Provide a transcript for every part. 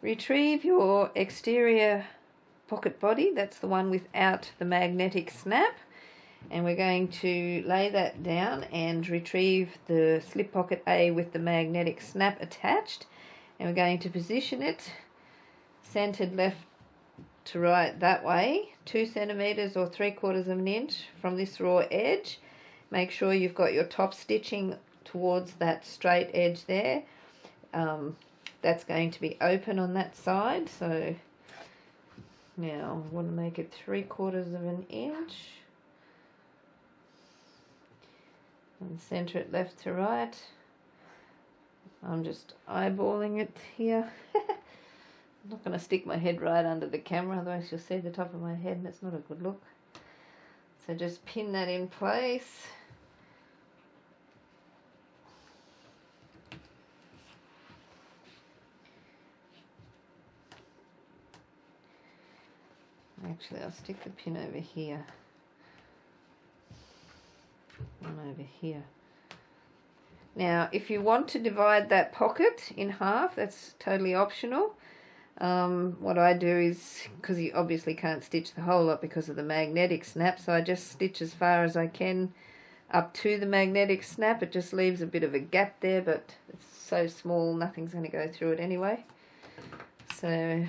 Retrieve your exterior pocket body, that's the one without the magnetic snap, and we're going to lay that down and retrieve the slip pocket A with the magnetic snap attached, and we're going to position it centered left to right that way, 2 centimeters or 3/4 of an inch from this raw edge. Make sure you've got your top stitching towards that straight edge there. That's going to be open on that side, so now I want to make it 3/4 of an inch and center it left to right. I'm just eyeballing it here. I'm not going to stick my head right under the camera, otherwise you'll see the top of my head and it's not a good look. So just pin that in place. Actually, I'll stick the pin over here. One over here. Now, if you want to divide that pocket in half, that's totally optional. What I do is, because you obviously can't stitch the whole lot because of the magnetic snap, so I just stitch as far as I can up to the magnetic snap. It just leaves a bit of a gap there, but it's so small nothing's going to go through it anyway. So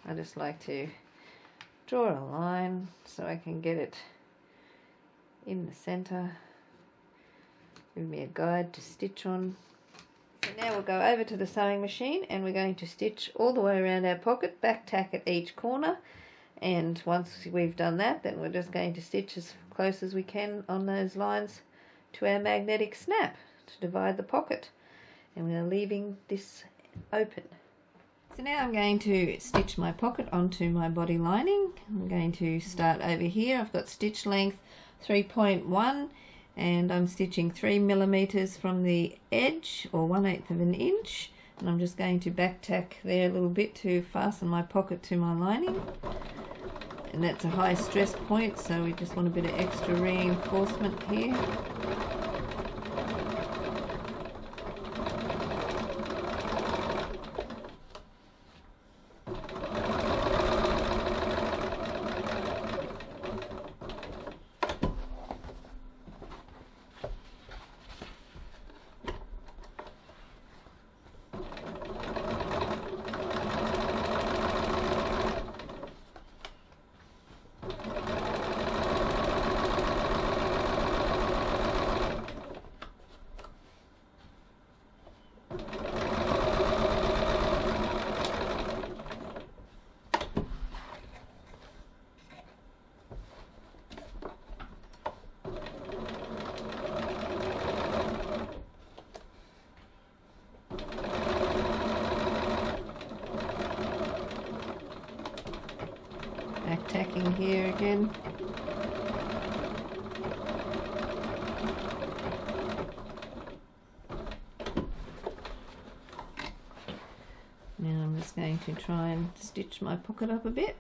I just like to draw a line so I can get it in the center. Give me a guide to stitch on. So now we'll go over to the sewing machine and we're going to stitch all the way around our pocket, back tack at each corner, and once we've done that, then we're just going to stitch as close as we can on those lines to our magnetic snap to divide the pocket, and we are leaving this open. So now I'm going to stitch my pocket onto my body lining. I'm going to start over here. I've got stitch length 3.1 and I'm stitching 3 millimeters from the edge, or 1/8 of an inch, and I'm just going to back tack there a little bit to fasten my pocket to my lining. And that's a high stress point, so we just want a bit of extra reinforcement here. Back tacking here again. Now I'm just going to try and stitch my pocket up a bit.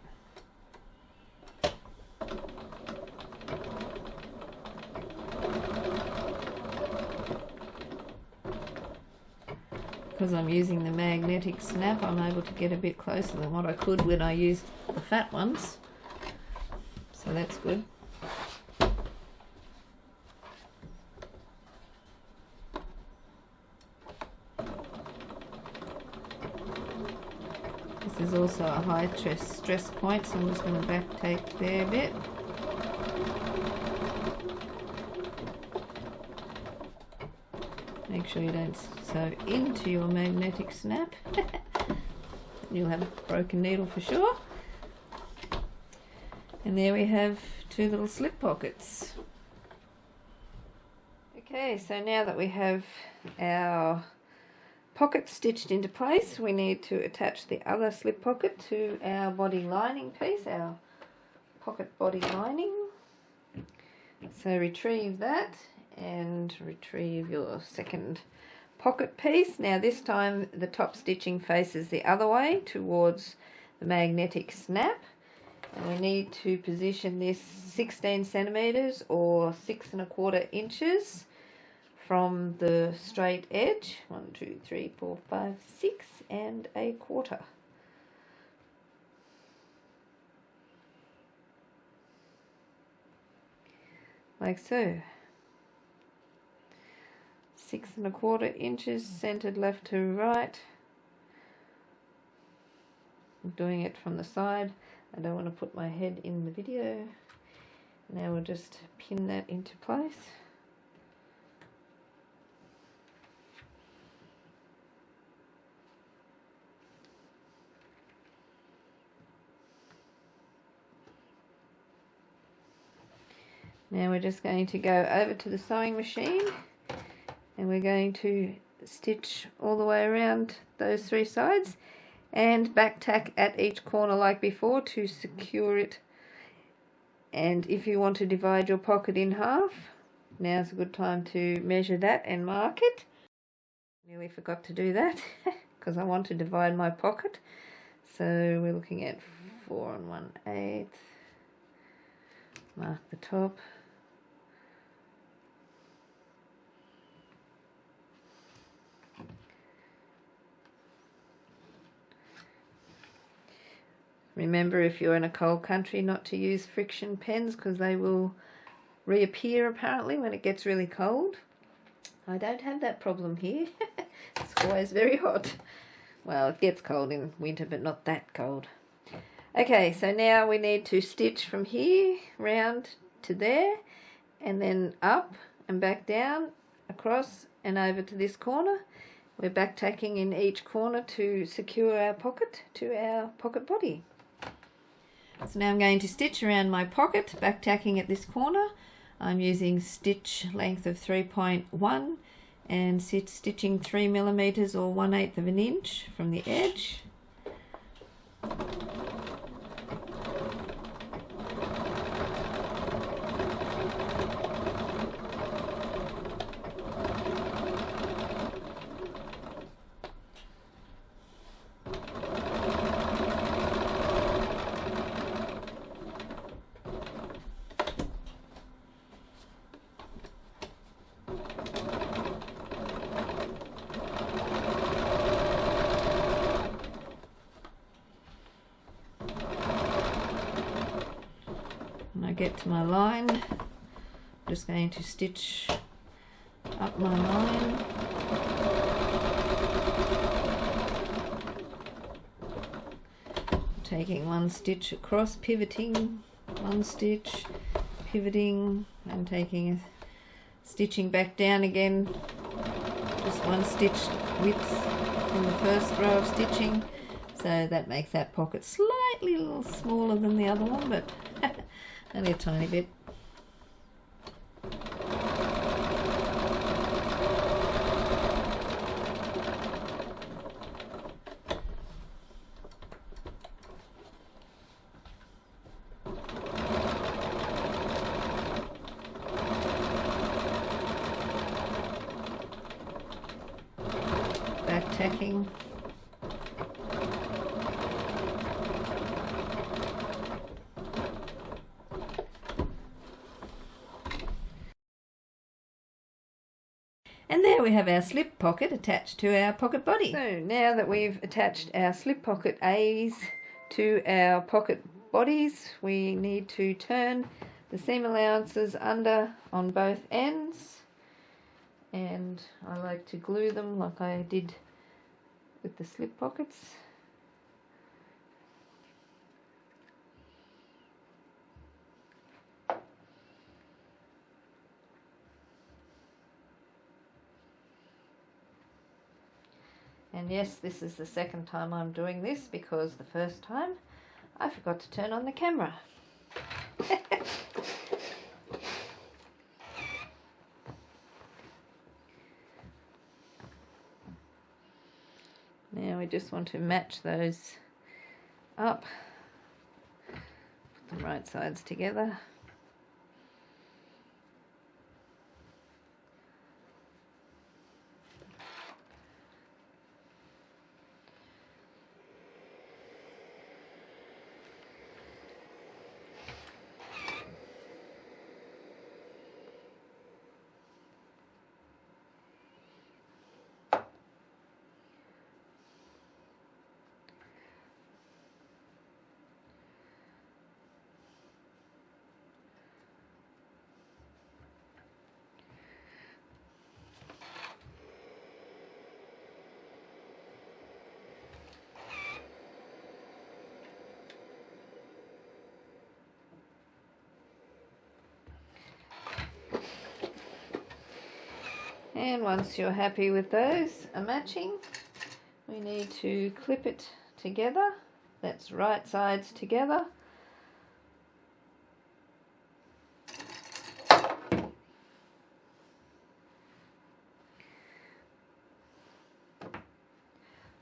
Because I'm using the magnetic snap, I'm able to get a bit closer than what I could when I used the fat ones. So that's good. This is also a high stress point, so I'm just going to back take there a bit. Make sure you don't sew into your magnetic snap. You'll have a broken needle for sure. And there we have 2 little slip pockets. Okay, so now that we have our pocket stitched into place, we need to attach the other slip pocket to our body lining piece, our pocket body lining. So retrieve that and retrieve your second pocket piece. Now this time the top stitching faces the other way towards the magnetic snap, and we need to position this 16 centimeters or 6 1/4 inches from the straight edge. 1, 2, 3, 4, 5, 6 1/4. like so. 6 1/4 inches, centered left to right. I'm doing it from the side. I don't want to put my head in the video. Now we'll just pin that into place. Now we're just going to go over to the sewing machine and we're going to stitch all the way around those 3 sides and back tack at each corner like before to secure it. And if you want to divide your pocket in half, now's a good time to measure that and mark it. Nearly forgot to do that because I want to divide my pocket. So we're looking at 4 1/8. Mark the top. Remember, if you're in a cold country, not to use friction pens because they will reappear apparently when it gets really cold. I don't have that problem here. It's always very hot. Well, it gets cold in winter, but not that cold. Okay, so now we need to stitch from here round to there and then up and back down, across and over to this corner. We're back tacking in each corner to secure our pocket to our pocket body. So now I'm going to stitch around my pocket, back tacking at this corner. I'm using stitch length of 3.1 and stitching 3 millimeters or 1/8 of an inch from the edge. When I get to my line, I'm just going to stitch up my line. Taking 1 stitch across, pivoting, 1 stitch, pivoting, and taking stitching back down again, just 1 stitch width from the first row of stitching. So that makes that pocket slightly a little smaller than the other one, but only a tiny bit. Back tacking. And there we have our slip pocket attached to our pocket body. So now that we've attached our slip pocket A's to our pocket bodies, we need to turn the seam allowances under on both ends. And I like to glue them like I did with the slip pockets. And yes, this is the second time I'm doing this because the first time I forgot to turn on the camera. Now we just want to match those up, put them right sides together. And once you're happy with those are matching, we need to clip it together. That's right sides together.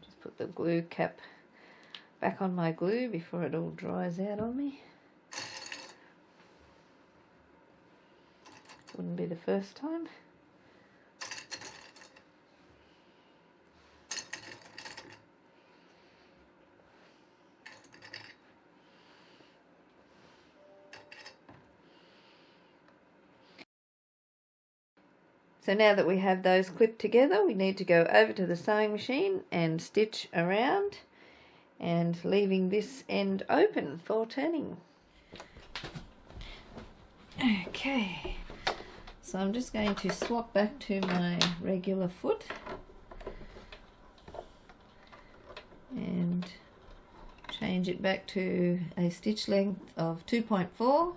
Just put the glue cap back on my glue before it all dries out on me. Wouldn't be the first time. So now that we have those clipped together, we need to go over to the sewing machine and stitch around, and leaving this end open for turning. Okay, so I'm just going to swap back to my regular foot and change it back to a stitch length of 2.4.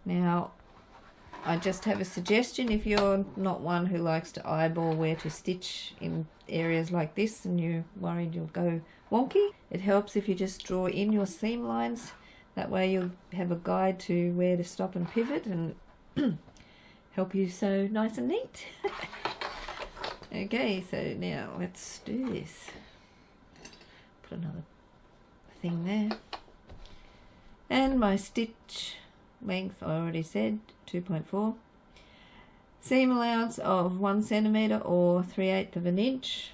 Now I just have a suggestion: if you're not one who likes to eyeball where to stitch in areas like this and you're worried you'll go wonky, it helps if you just draw in your seam lines. That way you'll have a guide to where to stop and pivot and help you sew nice and neat. Okay, so now let's do this. Put another thing there. And my stitch length, I already said, 2.4. Seam allowance of 1 centimetre or 3/8 of an inch.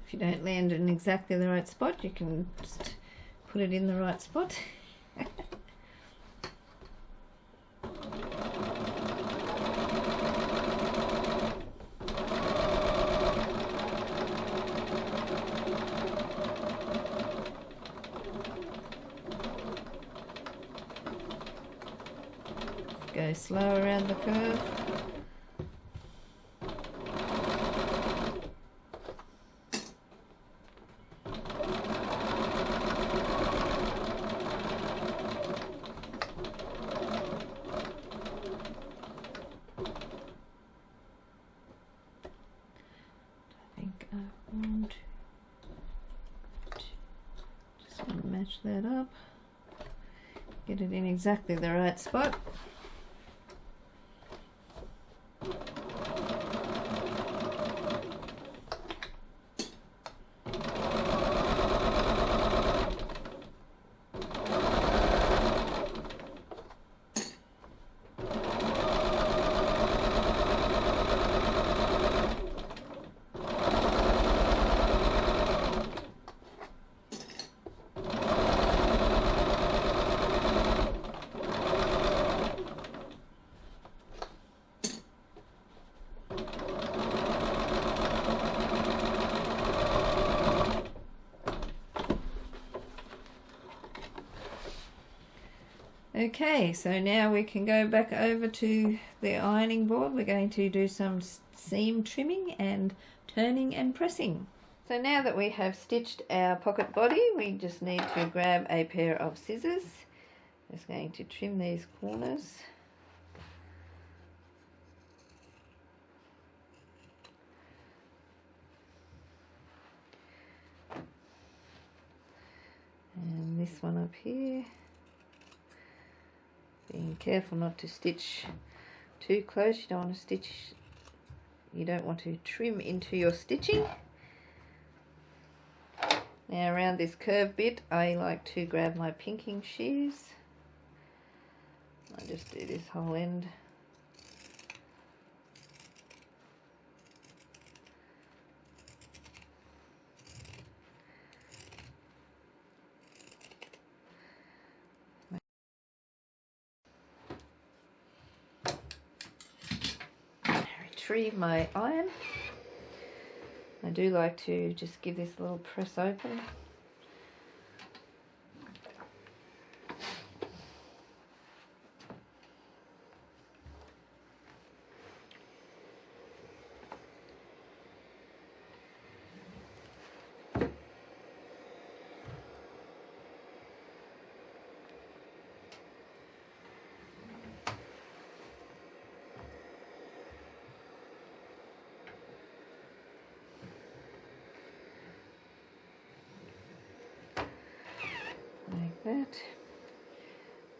If you don't land in exactly the right spot, you can just put it in the right spot. Go slow around the curve. Match that up, get it in exactly the right spot. Okay, so now we can go back over to the ironing board. We're going to do some seam trimming and turning and pressing. So now that we have stitched our pocket body, we just need to grab a pair of scissors. Just going to trim these corners. And this one up here. Being careful not to stitch too close. You don't want to trim into your stitching. Now around this curved bit, I like to grab my pinking shears. I just do this whole end. Retrieve my iron. I do like to just give this a little press open. Like that.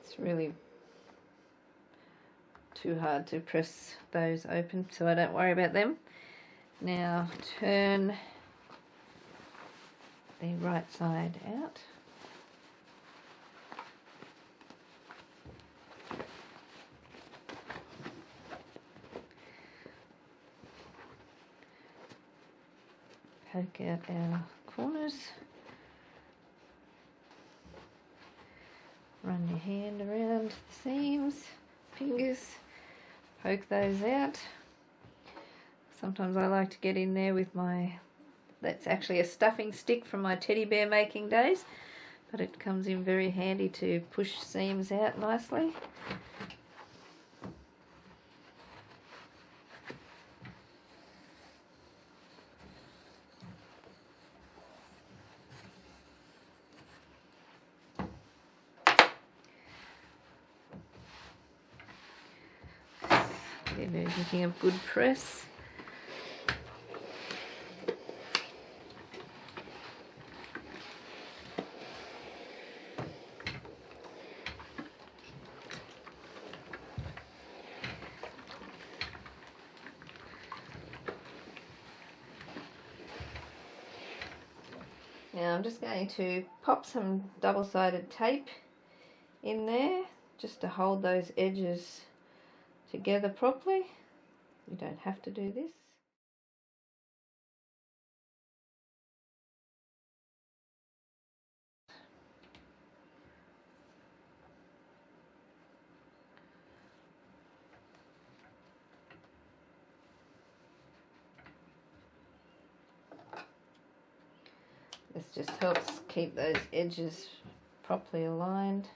It's really too hard to press those open, so I don't worry about them. Now turn the right side out. Poke out our corners. Run your hand around the seams, fingers, poke those out. Sometimes I like to get in there with that's actually a stuffing stick from my teddy bear making days, but it comes in very handy to push seams out nicely. Give everything a good press. Now I'm just going to pop some double-sided tape in there just to hold those edges together properly. You don't have to do this. This just helps keep those edges properly aligned.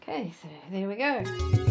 Okay, so there we go.